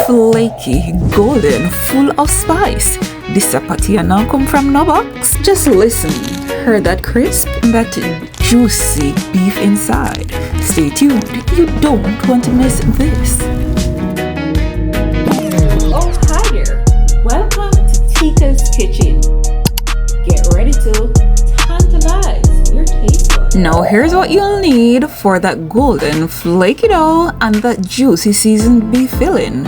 flaky, golden, full of spice. This patty now come from no box. Just listen. Heard that crisp? That juicy beef inside. Stay tuned. You don't want to miss this. Oh, hi there. Welcome to Teika's Kitchen. Get ready to tantalize your taste buds. Now here's what you'll need for that golden flaky dough and that juicy seasoned beef filling.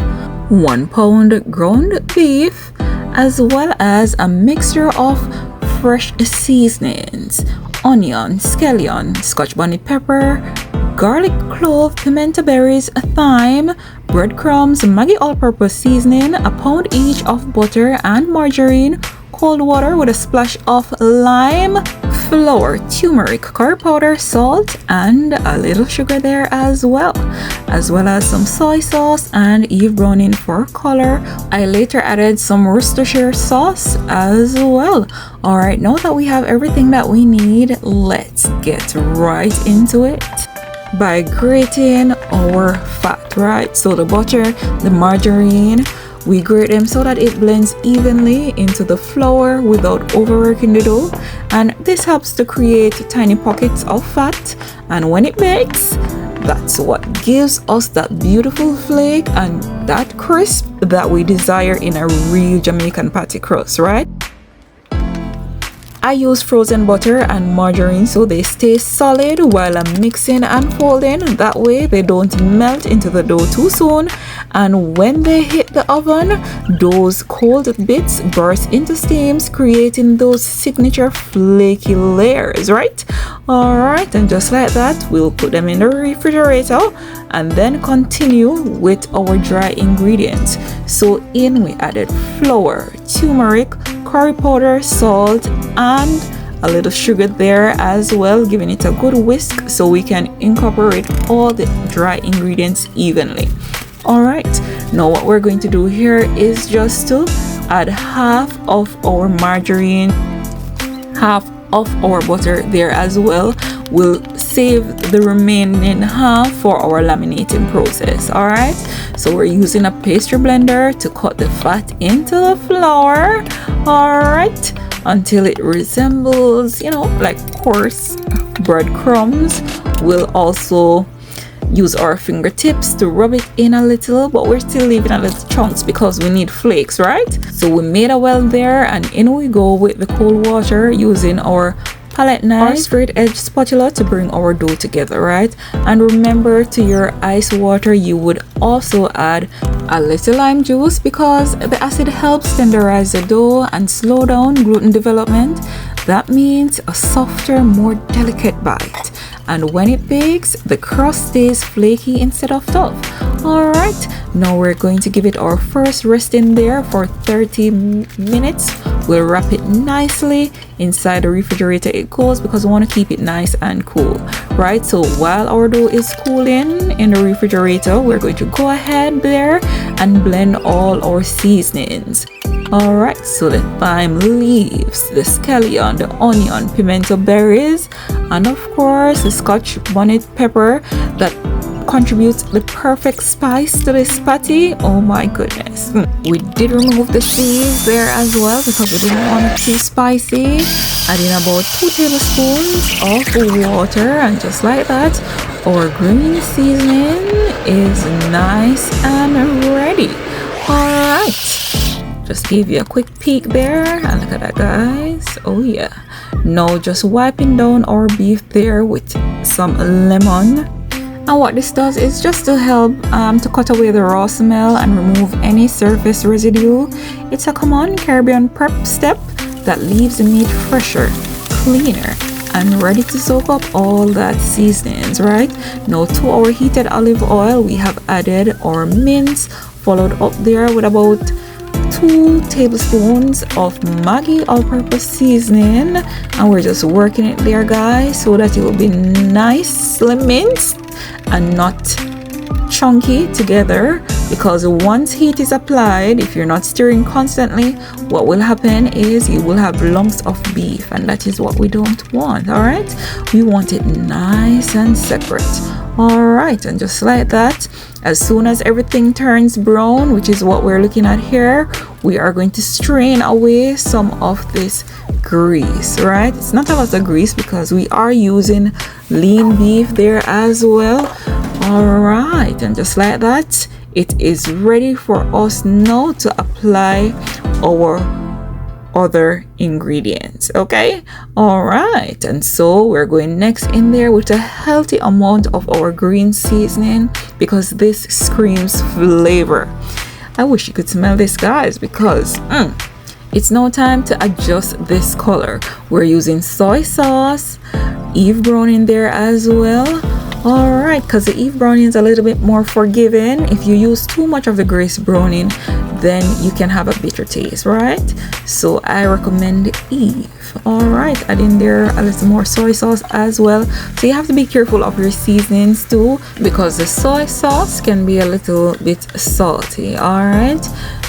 1 pound ground beef, as well as a mixture of fresh seasonings, onion, scallion, scotch bonnet pepper, garlic clove, pimento berries, thyme, breadcrumbs, Maggi all-purpose seasoning, a pound each of butter and margarine, cold water with a splash of lime, flour, turmeric, curry powder, salt, and a little sugar there as well as some soy sauce and Eve browning for color. I later added some Worcestershire sauce as well. Alright, now that we have everything that we need, let's get right into it by grating our fat, right? So the butter, the margarine, we grate them so that it blends evenly into the flour without overworking the dough, and this helps to create tiny pockets of fat, and when it bakes, that's what gives us that beautiful flake and that crisp that we desire in a real Jamaican patty crust, right? I use frozen butter and margarine so they stay solid while I'm mixing and folding. That way they don't melt into the dough too soon, and when they hit the oven, those cold bits burst into steams, creating those signature flaky layers, right? Alright, and just like that, we'll put them in the refrigerator and then continue with our dry ingredients. So in we added flour, turmeric, curry powder, salt, and a little sugar there as well, giving it a good whisk so we can incorporate all the dry ingredients evenly. Alright, now what we're going to do here is just to add half of our margarine, half of our butter there as well. We'll save the remaining half for our laminating process. Alright, so we're using a pastry blender to cut the fat into the flour, alright, until it resembles, like coarse breadcrumbs. We'll also use our fingertips to rub it in a little, but we're still leaving a little chunks because we need flakes, right? So we made a well there, and in we go with the cold water using our palette knife or straight edge spatula to bring our dough together, right? And remember, to your ice water you would also add a little lime juice because the acid helps tenderize the dough and slow down gluten development. That means a softer, more delicate bite, and when it bakes, the crust stays flaky instead of tough. Alright, now we're going to give it our first rest in there for 30 minutes. We'll wrap it nicely. Inside the refrigerator it goes because we want to keep it nice and cool, right? So while our dough is cooling in the refrigerator, we're going to go ahead there and blend all our seasonings. Alright, so the thyme leaves, the scallion, the onion, pimento berries, and of course the scotch bonnet pepper that contributes the perfect spice to this patty. Oh my goodness. We did remove the seeds there as well because we didn't want it too spicy. Adding about 2 tablespoons of water, and just like that, our green seasoning is nice and ready. Alright, just give you a quick peek there, and look at that, guys. Oh yeah. Now just wiping down our beef there with some lemon. And what this does is just to help to cut away the raw smell and remove any surface residue. It's a common Caribbean prep step that leaves the meat fresher, cleaner, and ready to soak up all that seasonings, right? Now to our heated olive oil, we have added our mince, followed up there with about 2 tablespoons of Maggi all-purpose seasoning, and we're just working it there, guys, so that it will be nicely minced and not chunky together, because once heat is applied, if you're not stirring constantly, what will happen is you will have lumps of beef, and that is what we don't want. All right, we want it nice and separate. All right, and just like that, as soon as everything turns brown, which is what we're looking at here, we are going to strain away some of this grease, right? It's not a lot of grease because we are using lean beef there as well. All right, and just like that, it is ready for us now to apply our other ingredients. Okay, all right, and so we're going next in there with a healthy amount of our green seasoning because this screams flavor. I wish you could smell this, guys, because it's now time to adjust this color. We're using soy sauce, Eve browning there as well. All right, because the Eve browning is a little bit more forgiving. If you use too much of the Grace browning, then you can have a bitter taste, right? So I recommend Eve. All right, add in there a little more soy sauce as well. So you have to be careful of your seasonings too, because the soy sauce can be a little bit salty. All right,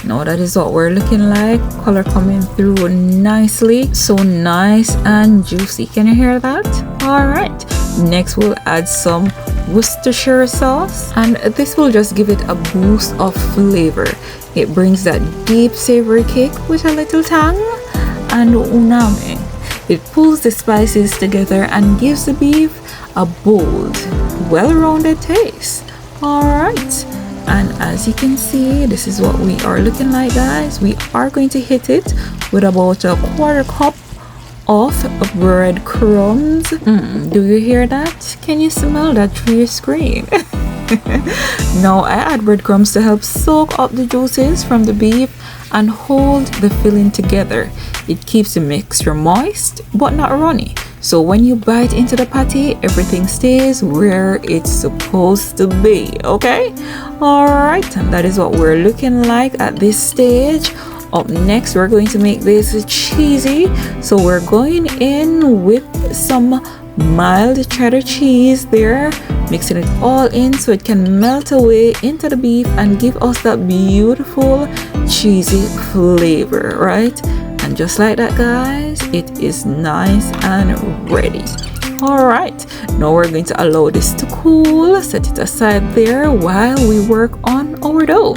now that is what we're looking like. Color coming through nicely, so nice and juicy. Can you hear that? All right, next we'll add some Worcestershire sauce, and this will just give it a boost of flavor. It brings that deep savory kick with a little tang and umami. It pulls the spices together and gives the beef a bold, well-rounded taste. All right, and as you can see, this is what we are looking like, guys. We are going to hit it with about a quarter cup of breadcrumbs. Do you hear that? Can you smell that through your screen? Now I add breadcrumbs to help soak up the juices from the beef and hold the filling together. It keeps the mixture moist but not runny, so when you bite into the patty, everything stays where it's supposed to be. Okay, all right, and that is what we're looking like at this stage. Up next, we're going to make this cheesy, so we're going in with some mild cheddar cheese there, mixing it all in so it can melt away into the beef and give us that beautiful cheesy flavor, right? And just like that, guys, it is nice and ready. All right, now we're going to allow this to cool, set it aside there while we work on our dough.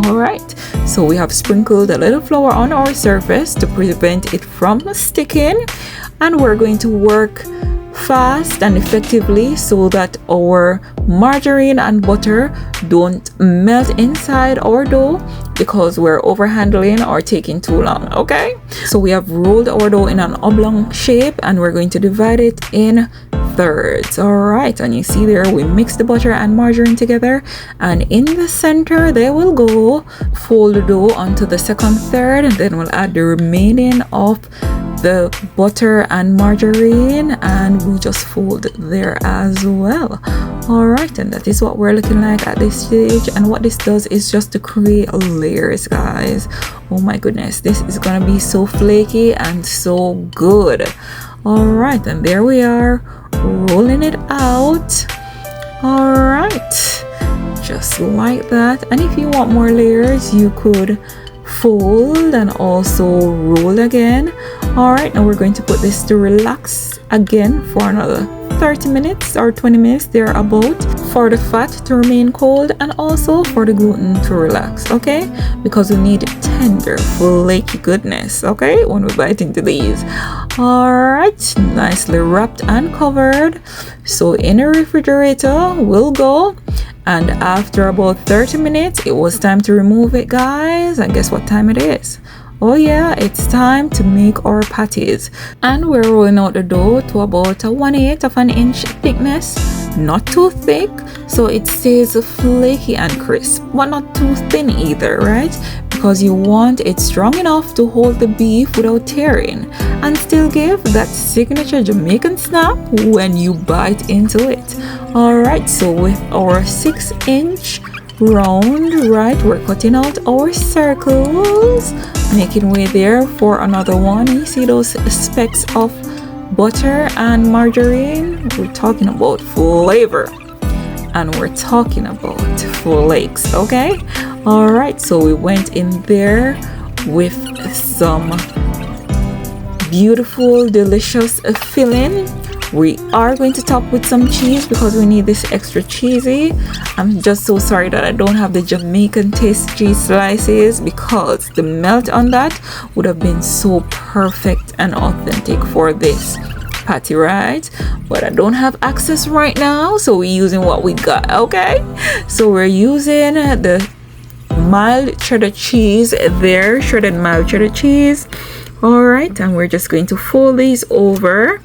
All right, so we have sprinkled a little flour on our surface to prevent it from sticking, and we're going to work fast and effectively so that our margarine and butter don't melt inside our dough because we're overhandling or taking too long. Okay, so we have rolled our dough in an oblong shape and we're going to divide it in thirds. All right, and you see there we mix the butter and margarine together, and in the center they will go. Fold the dough onto the second third, and then we'll add the remaining of the butter and margarine, and we just fold there as well. All right, and that is what we're looking like at this stage. And what this does is just to create layers, guys. Oh my goodness, this is gonna be so flaky and so good. All right, and there we are, rolling it out. All right, just like that. And if you want more layers, you could fold and also roll again. All right, now we're going to put this to relax again for another 30 minutes or 20 minutes thereabout, for the fat to remain cold and also for the gluten to relax. Okay, because we need tender flaky goodness, okay, when we bite into these. All right, nicely wrapped and covered, so in a refrigerator will go. And after about 30 minutes, it was time to remove it, guys. And guess what time it is? Oh yeah, it's time to make our patties. And we're rolling out the dough to about a 1/8 of an inch thickness. Not too thick, so it stays flaky and crisp, but not too thin either, right? Because you want it strong enough to hold the beef without tearing and still give that signature Jamaican snap when you bite into it. All right, so with our 6-inch round, right, we're cutting out our circles, making way there for another one. You see those specks of butter and margarine? We're talking about flavor, and we're talking about flakes. Okay, all right, so we went in there with some beautiful delicious filling We are going to top with some cheese because we need this extra cheesy. I'm just so sorry that I don't have the Jamaican taste cheese slices because the melt on that would have been so perfect and authentic for this patty, right? But I don't have access right now, so we're using what we got. Okay, so we're using the mild cheddar cheese there, shredded mild cheddar cheese. All right, and we're just going to fold these over.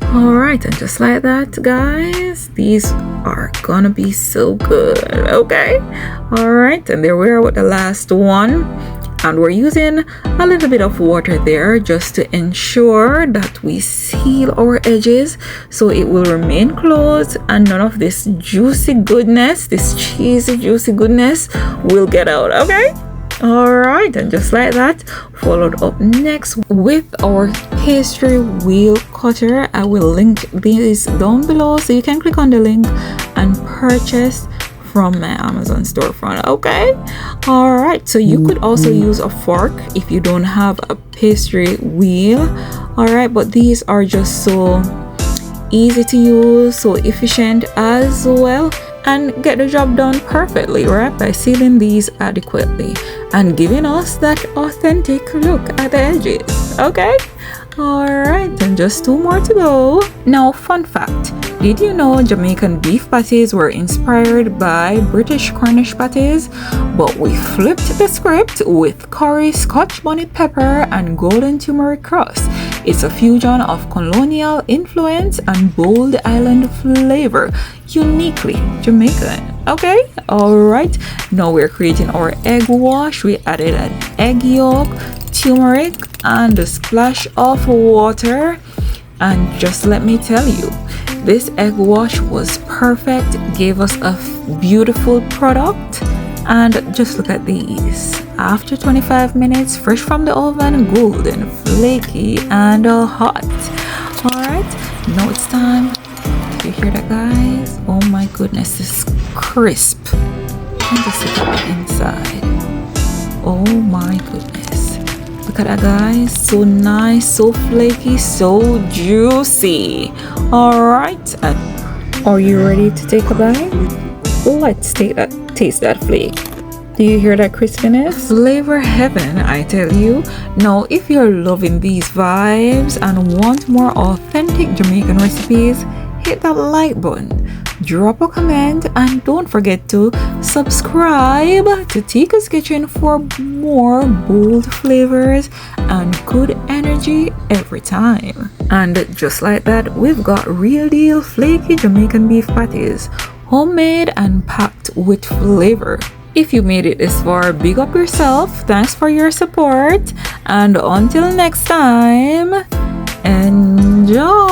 All right, and just like that, guys, these are gonna be so good. Okay, all right, and there we are with the last one, and we're using a little bit of water there just to ensure that we seal our edges so it will remain closed and none of this juicy goodness, this cheesy juicy goodness will get out. Okay, all right, and just like that, followed up next with our pastry wheel cutter. I will link these down below so you can click on the link and purchase from my Amazon storefront. Okay, all right, so you could also use a fork if you don't have a pastry wheel. All right, but these are just so easy to use, so efficient as well, and get the job done perfectly, right, by sealing these adequately and giving us that authentic look at the edges. Okay, all right, and just 2 more to go. Now, fun fact, did you know Jamaican beef patties were inspired by British Cornish patties, but we flipped the script with curry, scotch bonnet pepper, and golden turmeric crust. It's a fusion of colonial influence and bold island flavor, uniquely Jamaican. Okay, all right, now we're creating our egg wash. We added an egg yolk, turmeric, and a splash of water, and just let me tell you, this egg wash was perfect, gave us a beautiful product. And just look at these, after 25 minutes, fresh from the oven, golden, flaky, and hot. All right, now it's time. Do you hear that, guys? Oh my goodness, this is crisp. And just look at the inside. Oh my goodness, look at that, guys. So nice, so flaky, so juicy. All right, are you ready to take a bite? Let's taste that flake. Do you hear that crispiness? Flavor heaven, I tell you. Now, if you're loving these vibes and want more authentic Jamaican recipes, hit that like button, drop a comment, and don't forget to subscribe to Teika's Kitchen for more bold flavors and good energy every time. And just like that, we've got real deal flaky Jamaican beef patties, homemade and packed with flavor. If you made it this far, big up yourself. Thanks for your support, and until next time, enjoy.